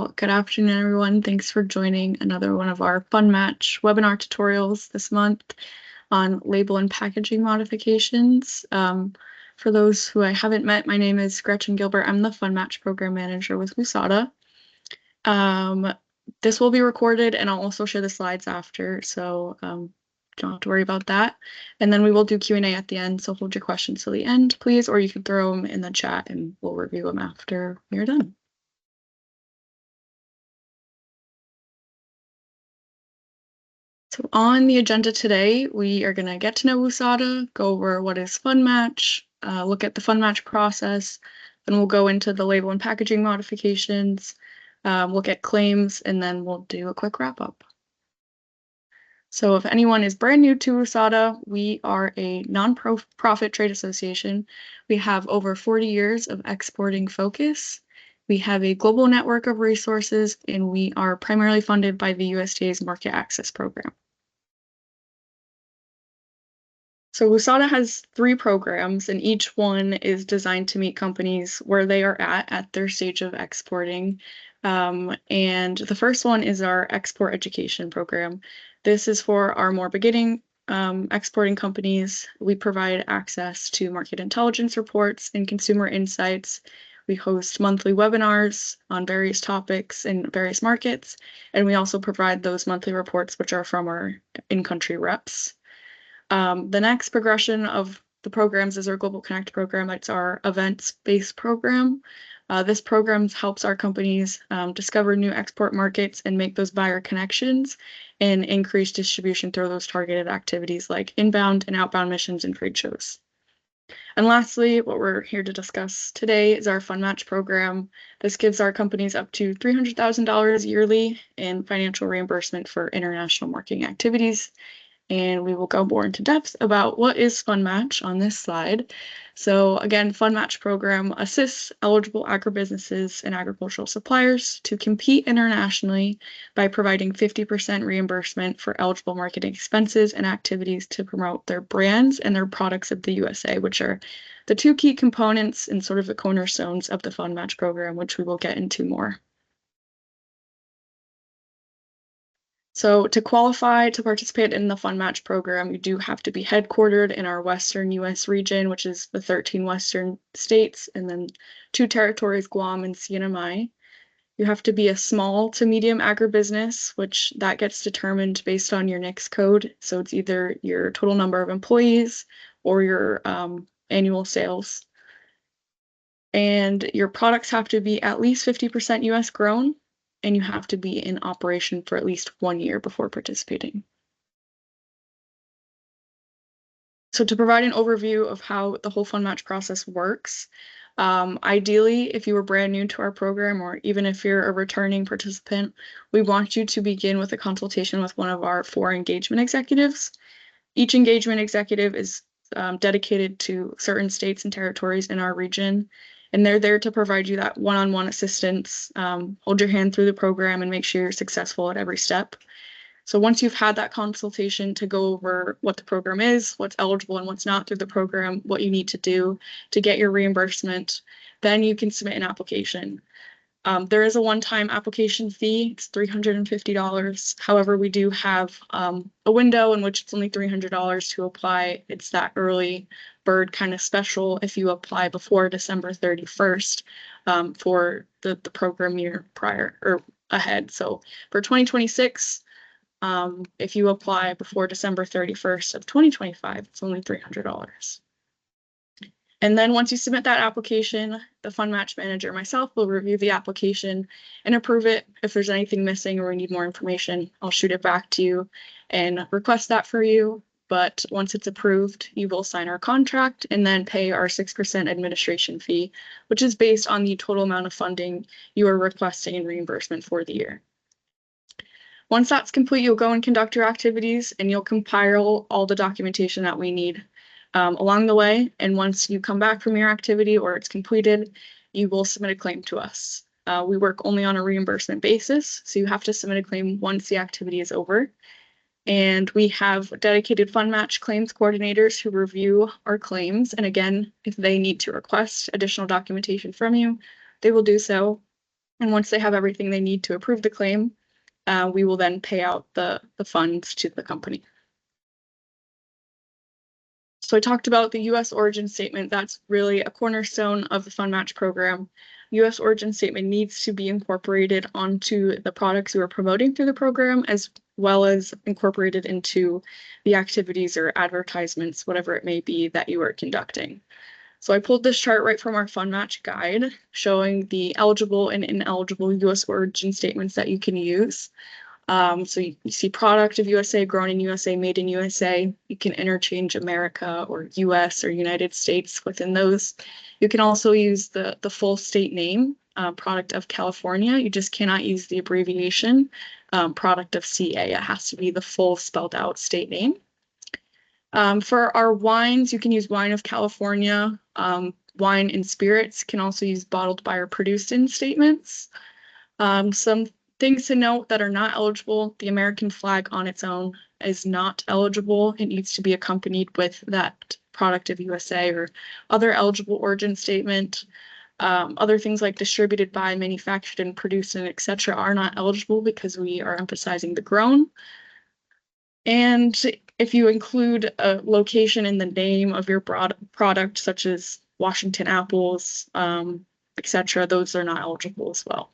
Good afternoon, everyone. Thanks for joining another one of our FundMatch webinar tutorials this month on label and packaging modifications. For those who I haven't met, my name is Gretchen Gilbert. I'm the FundMatch Program Manager with WUSATA. This will be recorded, and I'll also share the slides after, so don't have to worry about that. And then we will do Q&A at the end, so hold your questions till the end, please, or you can throw them in the chat and we'll review them after you're done. So on the agenda today, we are going to get to know WUSATA, go over what is FundMatch, look at the FundMatch process, then we'll go into the label and packaging modifications, look at claims, and then we'll do a quick wrap-up. So if anyone is brand new to WUSATA, we are a non-profit trade association. We have over 40 years of exporting focus. We have a global network of resources, and we are primarily funded by the USDA's Market Access Program. So WUSATA has 3 programs, and each one is designed to meet companies where they are at their stage of exporting. And the first one is our export education program. This is for our more beginning exporting companies. We provide access to market intelligence reports and consumer insights. We host monthly webinars on various topics in various markets, and we also provide those monthly reports, which are from our in-country reps. The next progression of the programs is our Global Connect program. It's our events-based program. This program helps our companies discover new export markets and make those buyer connections and increase distribution through those targeted activities like inbound and outbound missions and trade shows. And lastly, what we're here to discuss today is our FundMatch program. This gives our companies up to $300,000 yearly in financial reimbursement for international marketing activities. And we will go more into depth about what is FundMatch on this slide. So again, FundMatch program assists eligible agribusinesses and agricultural suppliers to compete internationally by providing 50% reimbursement for eligible marketing expenses and activities to promote their brands and their products of the USA, which are the 2 key components and sort of the cornerstones of the FundMatch program, which we will get into more. So to qualify to participate in the FundMatch program, you do have to be headquartered in our Western U.S. region, which is the 13 Western states, and then 2 territories, Guam and CNMI. You have to be a small to medium agribusiness, which that gets determined based on your NICS code. So it's either your total number of employees or your annual sales. And your products have to be at least 50% U.S. grown, and you have to be in operation for at least 1 year before participating. So to provide an overview of how the whole FundMatch process works, ideally, if you were brand new to our program, or even if you're a returning participant, we want you to begin with a consultation with one of our 4 engagement executives. Each engagement executive is dedicated to certain states and territories in our region, and they're there to provide you that one-on-one assistance, hold your hand through the program, and make sure you're successful at every step. So once you've had that consultation to go over what the program is, what's eligible and what's not through the program, what you need to do to get your reimbursement, then you can submit an application. There is a one-time application fee. It's $350. However, we do have a window in which it's only $300 to apply. It's that early bird kind of special if you apply before December 31st for the program year prior or ahead. So for 2026, if you apply before December 31st of 2025, it's only $300. And then once you submit that application, the FundMatch manager, myself, will review the application and approve it. If there's anything missing or we need more information, I'll shoot it back to you and request that for you. But once it's approved, you will sign our contract and then pay our 6% administration fee, which is based on the total amount of funding you are requesting in reimbursement for the year. Once that's complete, you'll go and conduct your activities and you'll compile all the documentation that we need along the way. And once you come back from your activity or it's completed, you will submit a claim to us. We work only on a reimbursement basis, so you have to submit a claim once the activity is over. And we have dedicated FundMatch claims coordinators who review our claims. And again, if they need to request additional documentation from you, they will do so. And once they have everything they need to approve the claim, we will then pay out the funds to the company. So I talked about the U.S. origin statement. That's really a cornerstone of the FundMatch program. U.S. origin statement needs to be incorporated onto the products you are promoting through the program, as well as incorporated into the activities or advertisements, whatever it may be that you are conducting. So I pulled this chart right from our FundMatch guide, showing the eligible and ineligible U.S. origin statements that you can use. So you see product of USA, grown in USA, made in USA. You can interchange America or US or United States within those. You can also use the full state name, product of California. You just cannot use the abbreviation, product of CA. It has to be the full spelled out state name. For our wines, you can use wine of California. Wine and spirits can also use bottled by or produced in statements. Some things to note that are not eligible: the American flag on its own is not eligible. It needs to be accompanied with that product of USA or other eligible origin statement. Other things like distributed by, manufactured and produced and etc. are not eligible because we are emphasizing the grown. And if you include a location in the name of your product, such as Washington apples, etc., those are not eligible as well.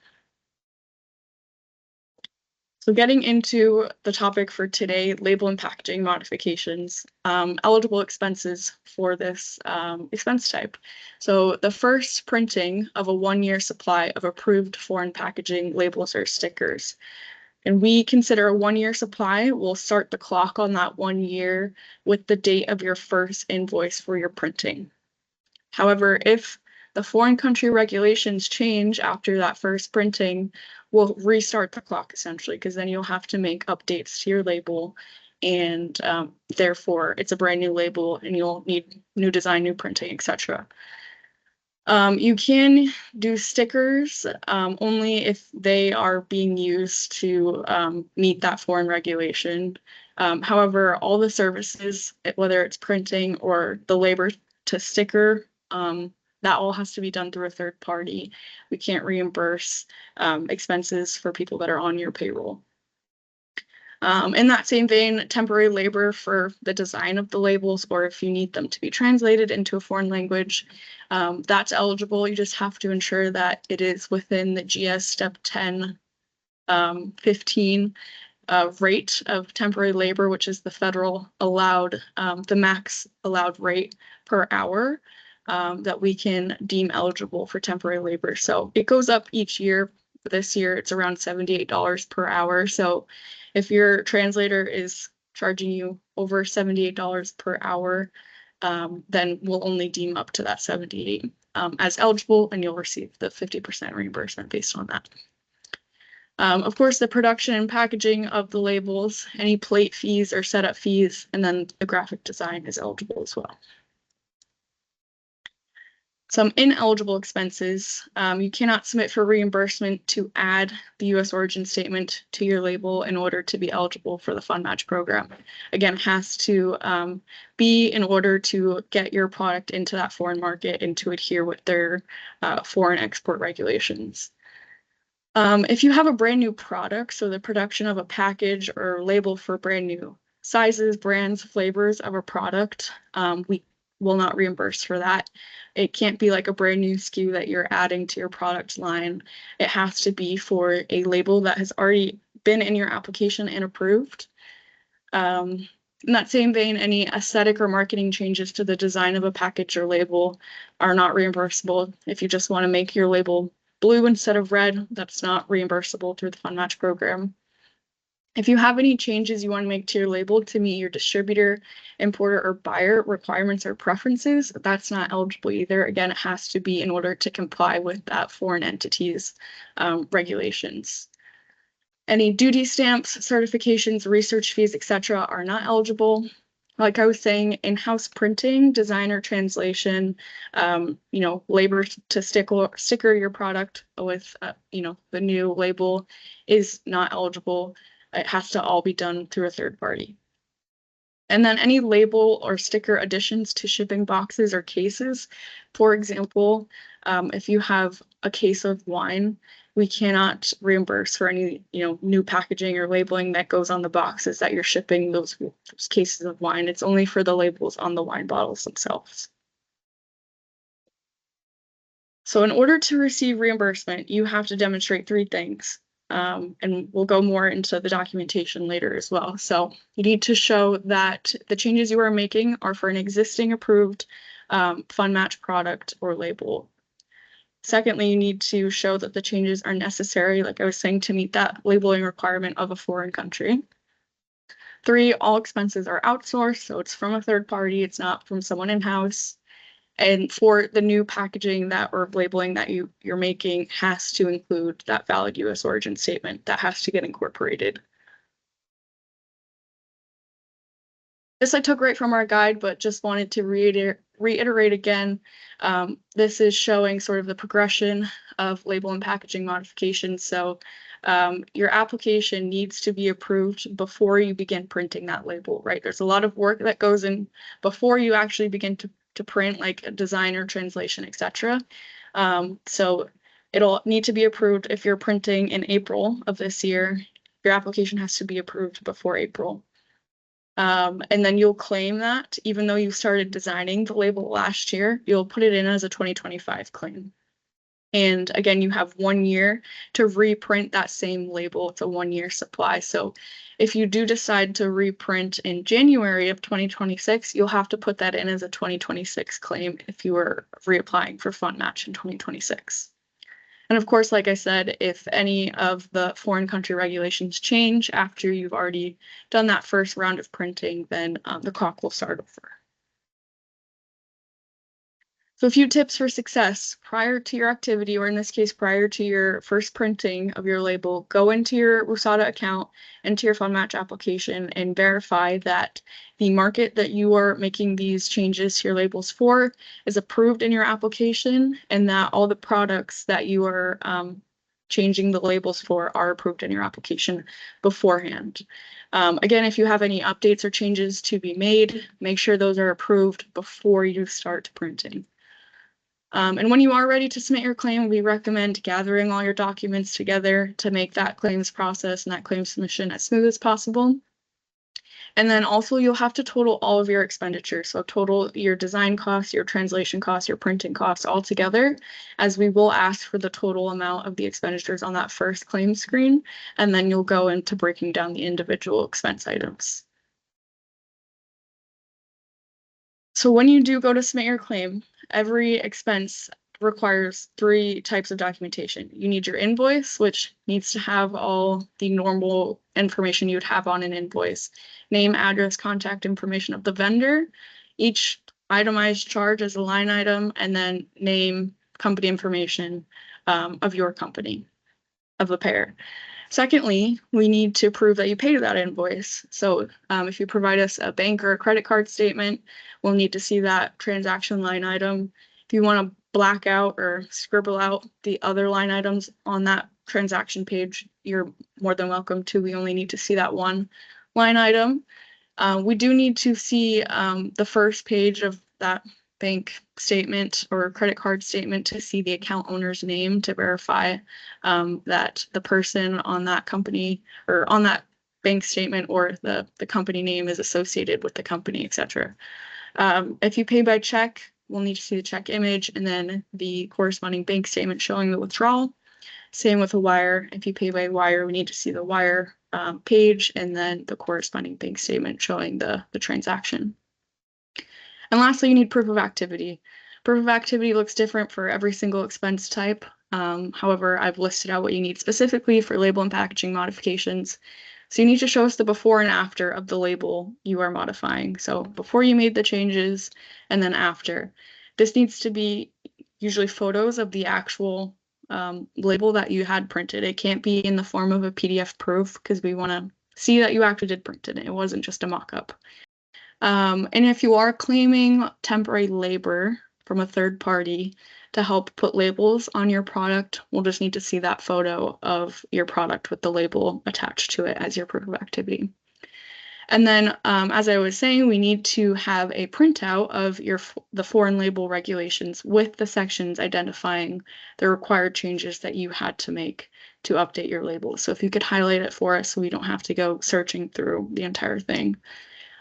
So getting into the topic for today, label and packaging modifications, eligible expenses for this expense type. So the first printing of a 1-year supply of approved foreign packaging labels or stickers. And we consider a 1-year supply. We'll start the clock on that 1 year with the date of your first invoice for your printing. However, if the foreign country regulations change after that first printing, we'll restart the clock essentially, because then you'll have to make updates to your label, and therefore it's a brand new label and you'll need new design, new printing, etc. You can do stickers only if they are being used to meet that foreign regulation. However, all the services, whether it's printing or the labor to sticker, that all has to be done through a third party. We can't reimburse expenses for people that are on your payroll. In that same vein, temporary labor for the design of the labels, or if you need them to be translated into a foreign language, that's eligible. You just have to ensure that it is within the GS Step 10, 15 rate of temporary labor, which is the federal allowed, the max allowed rate per hour that we can deem eligible for temporary labor. So it goes up each year. This year, it's around $78 per hour. So if your translator is charging you over $78 per hour, then we'll only deem up to that 78 as eligible, and you'll receive the 50% reimbursement based on that. Of course, the production and packaging of the labels, any plate fees or setup fees, and then the graphic design is eligible as well. Some ineligible expenses, you cannot submit for reimbursement to add the U.S. origin statement to your label in order to be eligible for the FundMatch program. Again, it has to be in order to get your product into that foreign market and to adhere with their foreign export regulations. If you have a brand new product, so the production of a package or label for brand new sizes, brands, flavors of a product, we will not reimburse for that. It can't be like a brand new SKU that you're adding to your product line. It has to be for a label that has already been in your application and approved. In that same vein, any aesthetic or marketing changes to the design of a package or label are not reimbursable. If you just want to make your label blue instead of red, that's not reimbursable through the FundMatch program. If you have any changes you want to make to your label to meet your distributor, importer, or buyer requirements or preferences, that's not eligible either. Again, it has to be in order to comply with that foreign entity's regulations. Any duty stamps, certifications, research fees, etc. are not eligible. Like I was saying, in-house printing, design or translation, labor to sticker your product with, the new label is not eligible. It has to all be done through a third party. And then any label or sticker additions to shipping boxes or cases. For example, if you have a case of wine, we cannot reimburse for any, new packaging or labeling that goes on the boxes that you're shipping those cases of wine. It's only for the labels on the wine bottles themselves. So in order to receive reimbursement, you have to demonstrate three things. And we'll go more into the documentation later as well. So you need to show that the changes you are making are for an existing approved FundMatch product or label. Secondly, you need to show that the changes are necessary, like I was saying, to meet that labeling requirement of a foreign country. Three, all expenses are outsourced, so it's from a third party, it's not from someone in-house. And for the new packaging that or labeling that you're making has to include that valid U.S. origin statement that has to get incorporated. This I took right from our guide, but just wanted to reiterate again. This is showing sort of the progression of label and packaging modifications. So your application needs to be approved before you begin printing that label, right? There's a lot of work that goes in before you actually begin to print, like a design or translation, etc. So it'll need to be approved if you're printing in April of this year. Your application has to be approved before April. And then you'll claim that even though you started designing the label last year, you'll put it in as a 2025 claim. And again, you have 1 year to reprint that same label. It's a 1-year supply. So if you do decide to reprint in January of 2026, you'll have to put that in as a 2026 claim if you were reapplying for FundMatch in 2026. And of course, like I said, if any of the foreign country regulations change after you've already done that first round of printing, then the clock will start over. So a few tips for success prior to your activity, or in this case, prior to your first printing of your label, go into your WUSATA account, into your FundMatch application, and verify that the market that you are making these changes to your labels for is approved in your application, and that all the products that you are changing the labels for are approved in your application beforehand. Again, if you have any updates or changes to be made, make sure those are approved before you start printing. And when you are ready to submit your claim, we recommend gathering all your documents together to make that claims process and that claim submission as smooth as possible. And then also you'll have to total all of your expenditures. So total your design costs, your translation costs, your printing costs all together, as we will ask for the total amount of the expenditures on that first claim screen. And then you'll go into breaking down the individual expense items. So when you do go to submit your claim, every expense requires 3 types of documentation. You need your invoice, which needs to have all the normal information you would have on an invoice. Name, address, contact information of the vendor. Each itemized charge as a line item, and then name, company information of your company, of the payer. Secondly, we need to prove that you paid that invoice. So if you provide us a bank or a credit card statement, we'll need to see that transaction line item. If you want to black out or scribble out the other line items on that transaction page, you're more than welcome to. We only need to see that one line item. We do need to see the first page of that bank statement or credit card statement to see the account owner's name to verify that the person on that company or on that bank statement or the company name is associated with the company, etc. If you pay by check, we'll need to see the check image and then the corresponding bank statement showing the withdrawal. Same with a wire. If you pay by wire, we need to see the wire page and then the corresponding bank statement showing the transaction. And lastly, you need proof of activity. Proof of activity looks different for every single expense type. However, I've listed out what you need specifically for label and packaging modifications. So you need to show us the before and after of the label you are modifying. So before you made the changes and then after. This needs to be usually photos of the actual label that you had printed. It can't be in the form of a PDF proof because we want to see that you actually did print it. It wasn't just a mock-up. And if you are claiming temporary labor from a third party to help put labels on your product, we'll just need to see that photo of your product with the label attached to it as your proof of activity. And then, as I was saying, we need to have a printout of the foreign label regulations with the sections identifying the required changes that you had to make to update your label. So if you could highlight it for us so we don't have to go searching through the entire thing.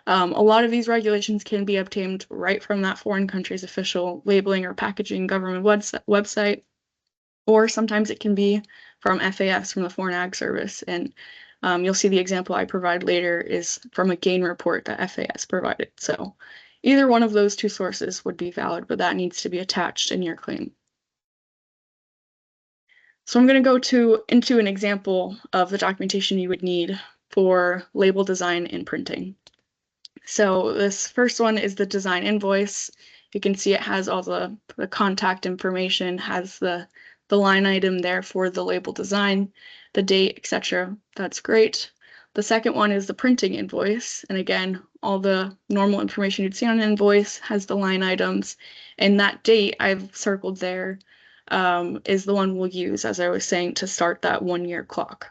A lot of these regulations can be obtained right from that foreign country's official labeling or packaging government website, or sometimes it can be from FAS, from the Foreign Ag Service. And you'll see the example I provide later is from a gain report that FAS provided. So either one of those two sources would be valid, but that needs to be attached in your claim. So I'm going to go into an example of the documentation you would need for label design and printing. So this first one is the design invoice. You can see it has all the contact information, has the line item there for the label design, the date, etc. That's great. The second one is the printing invoice. And again, all the normal information you'd see on an invoice has the line items. And that date I've circled there is the one we'll use, as I was saying, to start that 1-year clock.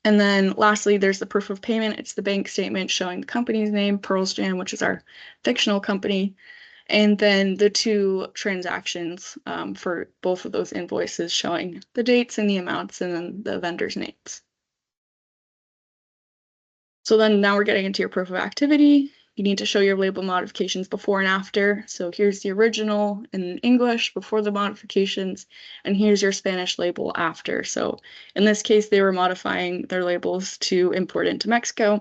And then lastly, there's the proof of payment. It's the bank statement showing the company's name, Pearl's Jam, which is our fictional company, and then the two transactions for both of those invoices showing the dates and the amounts and then the vendor's names. So then now we're getting into your proof of activity. You need to show your label modifications before and after. So here's the original in English before the modifications, and here's your Spanish label after. So in this case, they were modifying their labels to import into Mexico.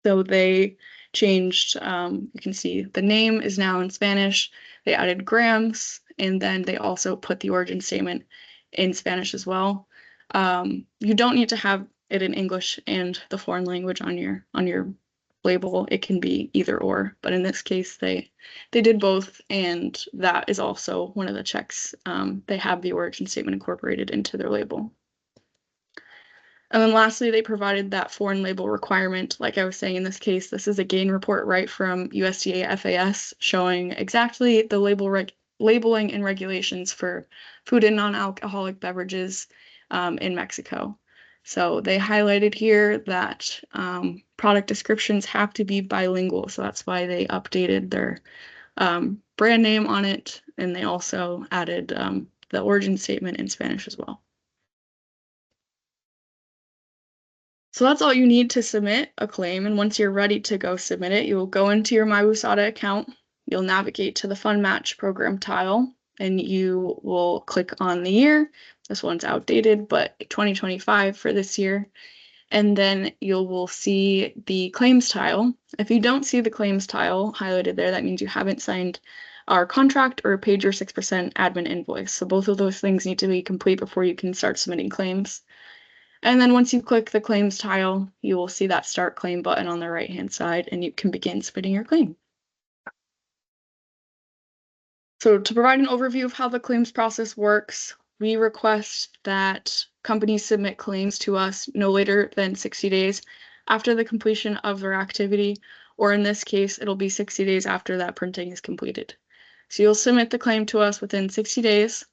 So they changed, you can see the name is now in Spanish. They added grams, and then they also put the origin statement in Spanish as well. You don't need to have it in English and the foreign language on your label. It can be either or, but in this case, they did both, and that is also one of the checks. They have the origin statement incorporated into their label. And then lastly, they provided that foreign label requirement. Like I was saying, in this case, this is a gain report right from USDA FAS showing exactly the labeling and regulations for food and non-alcoholic beverages in Mexico. So they highlighted here that product descriptions have to be bilingual. So that's why they updated their brand name on it. And they also added the origin statement in Spanish as well. So that's all you need to submit a claim. And once you're ready to go submit it, you'll go into your WUSATA account. You'll navigate to the FundMatch program tile, and you will click on the year. This one's outdated, but 2025 for this year. And then you will see the claims tile. If you don't see the claims tile highlighted there, that means you haven't signed our contract or paid your 6% admin invoice. So both of those things need to be complete before you can start submitting claims. And then once you click the claims tile, you will see that start claim button on the right-hand side, and you can begin submitting your claim. So to provide an overview of how the claims process works, we request that companies submit claims to us no later than 60 days after the completion of their activity, or in this case, it'll be 60 days after that printing is completed. So you'll submit the claim to us within 60 days.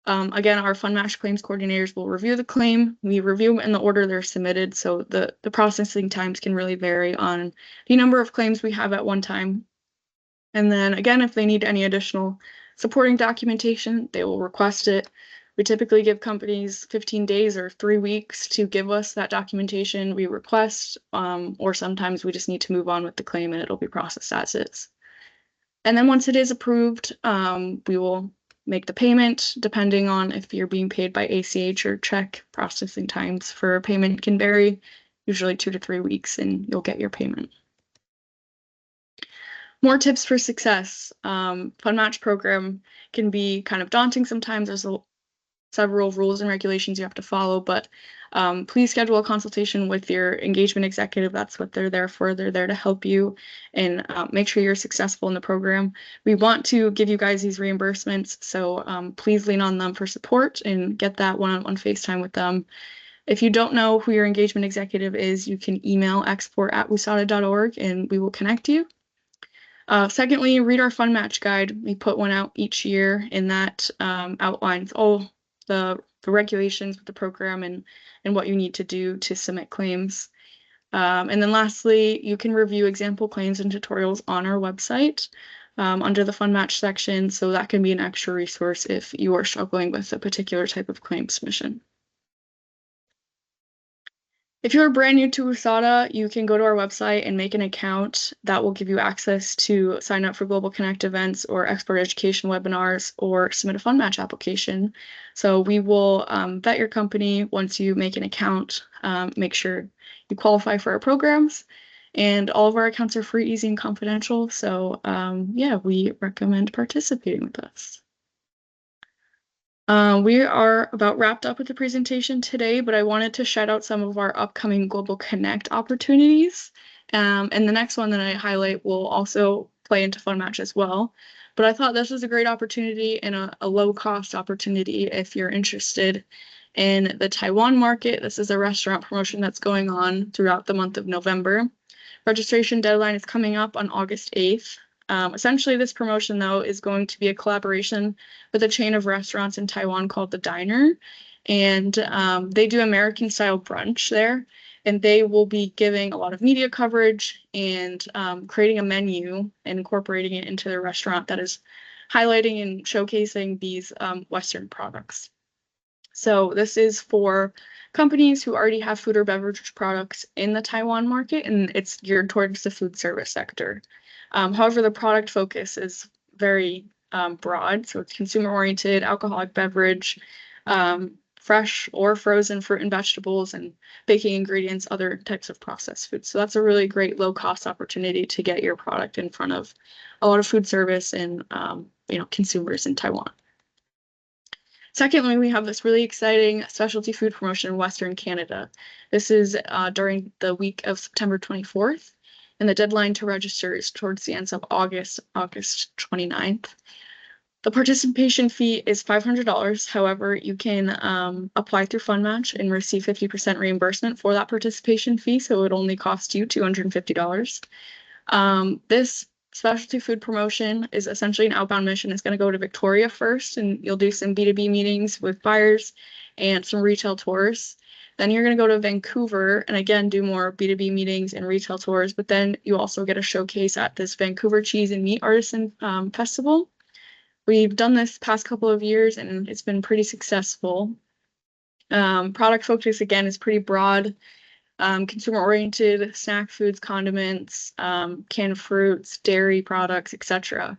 Again, our FundMatch claims coordinators will review the claim. We review them in the order they're submitted, so the processing times can really vary on the number of claims we have at one time. And then again, if they need any additional supporting documentation, they will request it. We typically give companies 15 days or 3 weeks to give us that documentation we request, or sometimes we just need to move on with the claim and it'll be processed as is. And then once it is approved, we will make the payment depending on if you're being paid by ACH or check. Processing times for payment can vary, usually 2 to 3 weeks, and you'll get your payment. More tips for success. FundMatch program can be kind of daunting sometimes. There's several rules and regulations you have to follow, but please schedule a consultation with your engagement executive. That's what they're there for. They're there to help you and make sure you're successful in the program. We want to give you guys these reimbursements, so please lean on them for support and get that one-on-one FaceTime with them. If you don't know who your engagement executive is, you can email export@wusata.org and we will connect you. Secondly, read our FundMatch guide. We put one out each year, and that outlines all the regulations with the program and what you need to do to submit claims. And then lastly, you can review example claims and tutorials on our website under the FundMatch section. So that can be an extra resource if you are struggling with a particular type of claim submission. If you're brand new to WUSATA, you can go to our website and make an account. That will give you access to sign up for Global Connect events or expert education webinars or submit a FundMatch application. So we will vet your company once you make an account, make sure you qualify for our programs. And all of our accounts are free, easy, and confidential. So yeah, we recommend participating with us. We are about wrapped up with the presentation today, but I wanted to shout out some of our upcoming Global Connect opportunities. And the next one that I highlight will also play into FundMatch as well. But I thought this was a great opportunity and a low-cost opportunity if you're interested in the Taiwan market. This is a restaurant promotion that's going on throughout the month of November. Registration deadline is coming up on August 8th. Essentially, this promotion, though, is going to be a collaboration with a chain of restaurants in Taiwan called The Diner. And they do American-style brunch there. And they will be giving a lot of media coverage and creating a menu and incorporating it into their restaurant that is highlighting and showcasing these Western products. So this is for companies who already have food or beverage products in the Taiwan market, and it's geared towards the food service sector. However, the product focus is very broad, so it's consumer-oriented, alcoholic beverage, fresh or frozen fruit and vegetables, and baking ingredients, other types of processed foods. So that's a really great low-cost opportunity to get your product in front of a lot of food service and consumers in Taiwan. Secondly, we have this really exciting specialty food promotion in Western Canada. This is during the week of September 24th, and the deadline to register is towards the end of August 29th. The participation fee is $500. However, you can apply through FundMatch and receive 50% reimbursement for that participation fee, so it would only cost you $250. This specialty food promotion is essentially an outbound mission. It's going to go to Victoria first, and you'll do some B2B meetings with buyers and some retail tours. Then you're going to go to Vancouver and again do more B2B meetings and retail tours, but then you also get a showcase at this Vancouver Cheese and Meat Artisan Festival. We've done this past couple of years and it's been pretty successful. Product focus again is pretty broad. Consumer-oriented snack foods, condiments, canned fruits, dairy products, etc.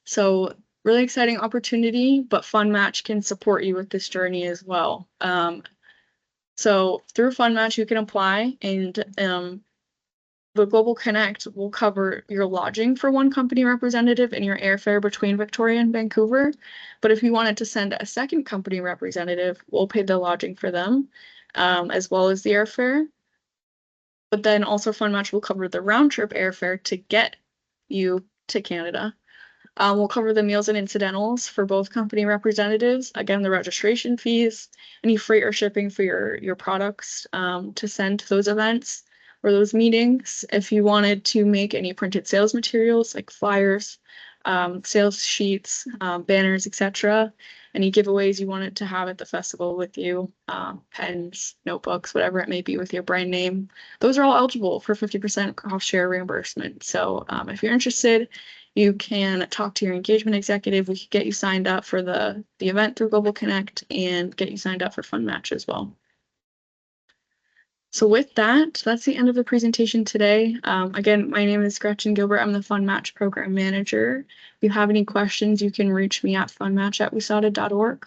So really exciting opportunity, but FundMatch can support you with this journey as well. So through FundMatch, you can apply, and the Global Connect will cover your lodging for one company representative and your airfare between Victoria and Vancouver. But if you wanted to send a second company representative, we'll pay the lodging for them, as well as the airfare. But then also FundMatch will cover the round-trip airfare to get you to Canada. We'll cover the meals and incidentals for both company representatives. Again, the registration fees, any freight or shipping for your products to send to those events or those meetings. If you wanted to make any printed sales materials like flyers, sales sheets, banners, etc., any giveaways you wanted to have at the festival with you, pens, notebooks, whatever it may be with your brand name, those are all eligible for 50% cost share reimbursement. So if you're interested, you can talk to your engagement executive. We could get you signed up for the event through Global Connect and get you signed up for FundMatch as well. So with that, that's the end of the presentation today. Again, my name is Gretchen Gilbert. I'm the FundMatch Program Manager. If you have any questions, you can reach me at fundmatch@wusata.org.